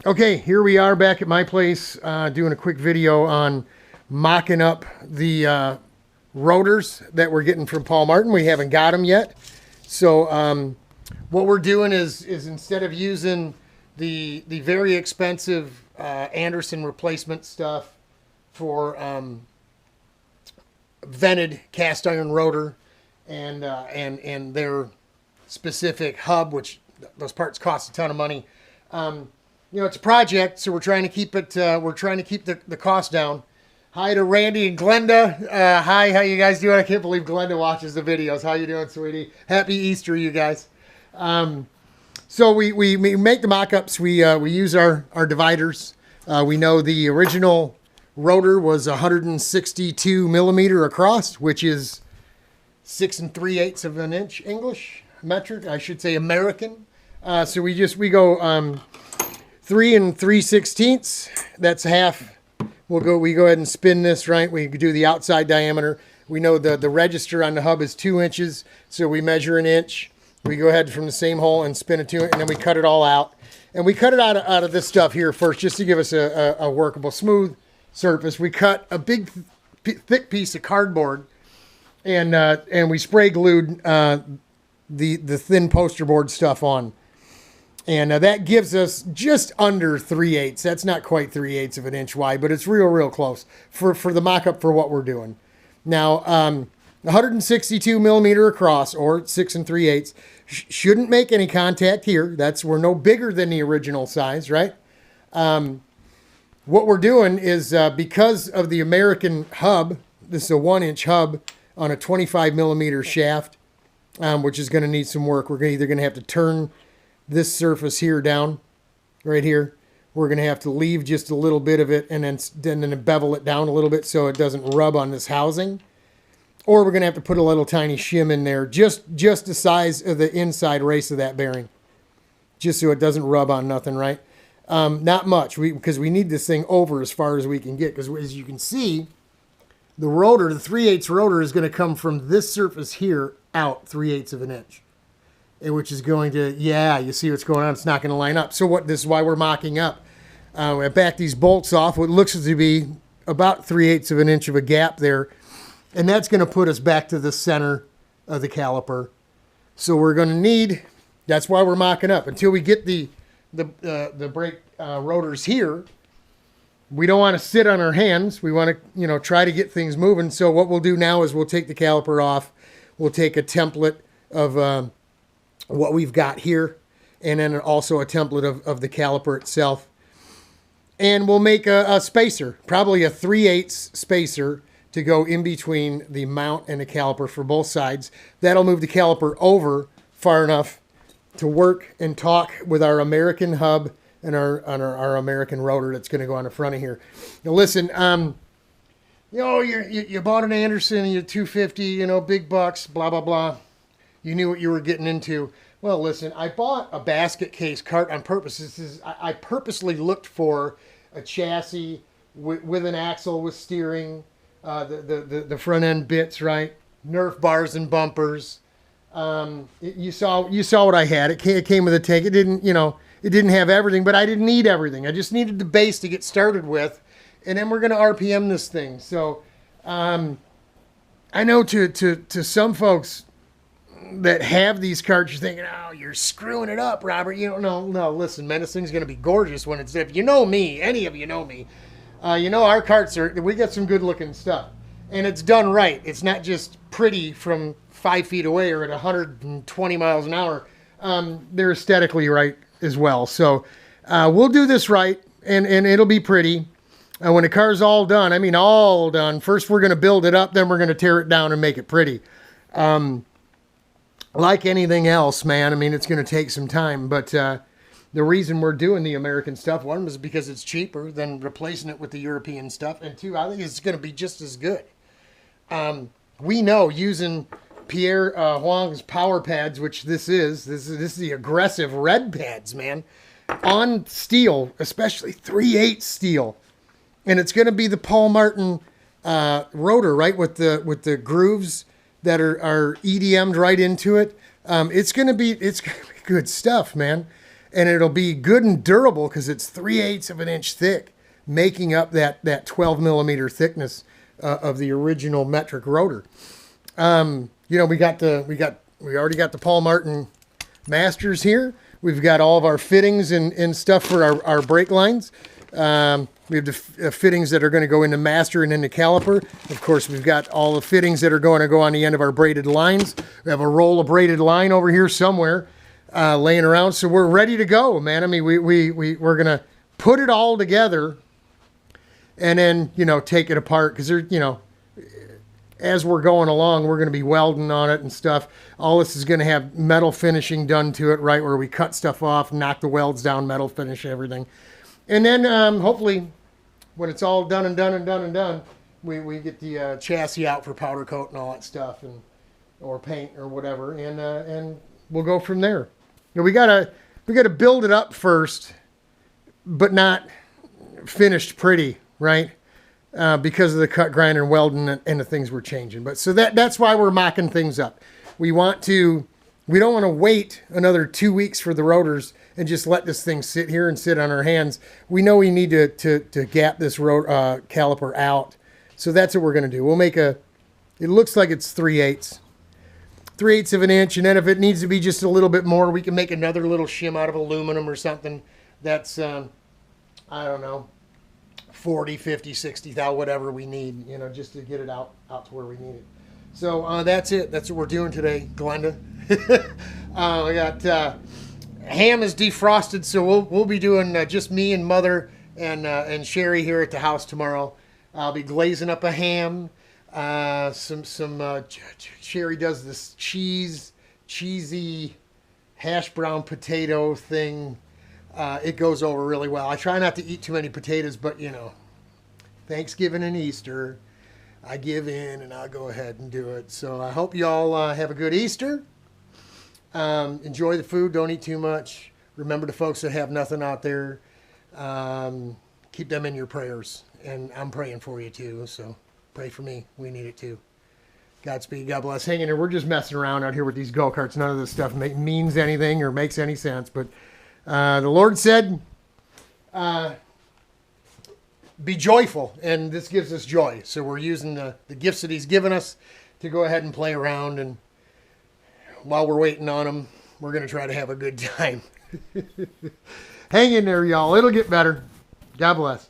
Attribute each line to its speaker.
Speaker 1: Okay, here we are back at my place doing a quick video on mocking up the rotors that we're getting from Paul Martin. We haven't got them yet. So what we're doing is instead of using the very expensive Anderson replacement stuff for vented cast iron rotor and their specific hub, which those parts cost a ton of money. You know, it's a project, so we're trying to keep it. We're trying to keep the cost down. Hi to Randy and Glenda. Hi, how you guys doing? I can't believe Glenda watches the videos. How you doing, sweetie? Happy Easter, you guys. So we make the mock-ups. We use our dividers. We know the original rotor was 162 millimeter across, which is 6 3/8 of an inch English metric. I should say American. So we go 3 3/16. That's half. We go ahead and spin this, right? We do the outside diameter. We know the register on the hub is 2 inches, so we measure an inch. We go ahead from the same hole and spin it to it, and then we cut it all out. And we cut it out of this stuff here first, just to give us a workable, smooth surface. We cut a big, thick piece of cardboard, and we spray glued the thin poster board stuff on. And that gives us just under 3/8. That's not quite 3/8 of an inch wide, but it's real close for the mock-up for what we're doing. Now, 162 millimeter across, or 6 3/8, shouldn't make any contact here. We're no bigger than the original size, right? What we're doing is, because of the American hub, this is a 1-inch hub on a 25 millimeter shaft, which is going to need some work. We're either going to have to turn this surface here down, right here. We're going to have to leave just a little bit of it and then bevel it down a little bit so it doesn't rub on this housing. Or we're going to have to put a little tiny shim in there, just the size of the inside race of that bearing, just so it doesn't rub on nothing, right? Not much, because we need this thing over as far as we can get, because as you can see, the rotor, the 3/8 rotor, is going to come from this surface here out 3/8 of an inch. Which is going to, yeah, you see what's going on. It's not going to line up. So this is why we're mocking up. I back these bolts off. What looks to be about 3/8 of an inch of a gap there. And that's going to put us back to the center of the caliper. So we're going to need, that's why we're mocking up. Until we get the brake rotors here, we don't want to sit on our hands. We want to, try to get things moving. So what we'll do now is we'll take the caliper off. We'll take a template of what we've got here, and then also a template of the caliper itself. And we'll make a spacer, probably a 3/8 spacer, to go in between the mount and the caliper for both sides. That'll move the caliper over far enough to work and talk with our American hub and our American rotor that's going to go on the front of here. Now listen, you bought an Anderson, you're 250, big bucks, blah blah blah. You knew what you were getting into. Well, listen, I bought a basket case Kart on purpose. I purposely looked for a chassis with an axle with steering, the front end bits, right? Nerf bars and bumpers. You saw what I had. It came with a tank. It didn't have everything, but I didn't need everything. I just needed the base to get started with, and then we're going to RPM this thing. So I know to some folks that have these carts, you're thinking, oh, you're screwing it up, Robert. No, listen, man, this thing's going to be gorgeous when it's, if you know me, any of you know me, our carts we got some good looking stuff, and it's done right. It's not just pretty from 5 feet away or at 120 miles an hour. They're aesthetically right as well. So we'll do this right, and it'll be pretty. When the car's all done, I mean all done, first we're going to build it up, then we're going to tear it down and make it pretty. Like anything else, man, I mean, it's going to take some time, but the reason we're doing the American stuff, one, is because it's cheaper than replacing it with the European stuff, and two, I think it's going to be just as good. We know using Pierre Huang's power pads, which this is the aggressive red pads, man, on steel, especially 3/8 steel, and it's going to be the Paul Martin rotor, right, with the grooves that are EDM'd right into it. It's gonna be good stuff, man. and it'll be good and durable because it's 3/8 of an inch thick, making up that 12 millimeter thickness of the original metric rotor. We already got the Paul Martin Masters here. We've got all of our fittings and stuff for our brake lines. We have the fittings that are going to go into master and into caliper. Of course, we've got all the fittings that are going to go on the end of our braided lines. We have a roll of braided line over here somewhere laying around. So we're ready to go, man. I mean, we're going to put it all together and then, take it apart because as we're going along, we're going to be welding on it and stuff. All this is going to have metal finishing done to it, right, where we cut stuff off, knock the welds down, metal finish everything. And then hopefully when it's all done, we get the chassis out for powder coat and all that stuff, or paint or whatever, and we'll go from there. We gotta build it up first, but not finished pretty, right? Because of the cut, grind, and welding and the things we're changing. But so that's why we're mocking things up. We don't want to wait another 2 weeks for the rotors and just let this thing sit here and sit on our hands. We know we need to gap this caliper out. So that's what we're going to do. We'll make it looks like it's 3/8. 3/8 of an inch. And then if it needs to be just a little bit more, we can make another little shim out of aluminum or something. That's, I don't know, 40, 50, 60, whatever we need, just to get it out to where we need it. So that's it. That's what we're doing today, Glenda. We got ham is defrosted, so we'll be doing just me and Mother and Sherry here at the house tomorrow. I'll be glazing up a ham. Sherry does this cheesy hash brown potato thing. It goes over really well. I try not to eat too many potatoes, but Thanksgiving and Easter, I give in and I'll go ahead and do it. So I hope you all have a good Easter. Enjoy the food. Don't eat too much. Remember the folks that have nothing out there. Keep them in your prayers. And I'm praying for you too. So pray for me. We need it too. Godspeed. God bless. Hang in there. We're just messing around out here with these go-karts. None of this stuff means anything or makes any sense. But the Lord said, be joyful, and this gives us joy. So we're using the gifts that He's given us to go ahead and play around, and while we're waiting on Him, we're going to try to have a good time. Hang in there, y'all. It'll get better. God bless.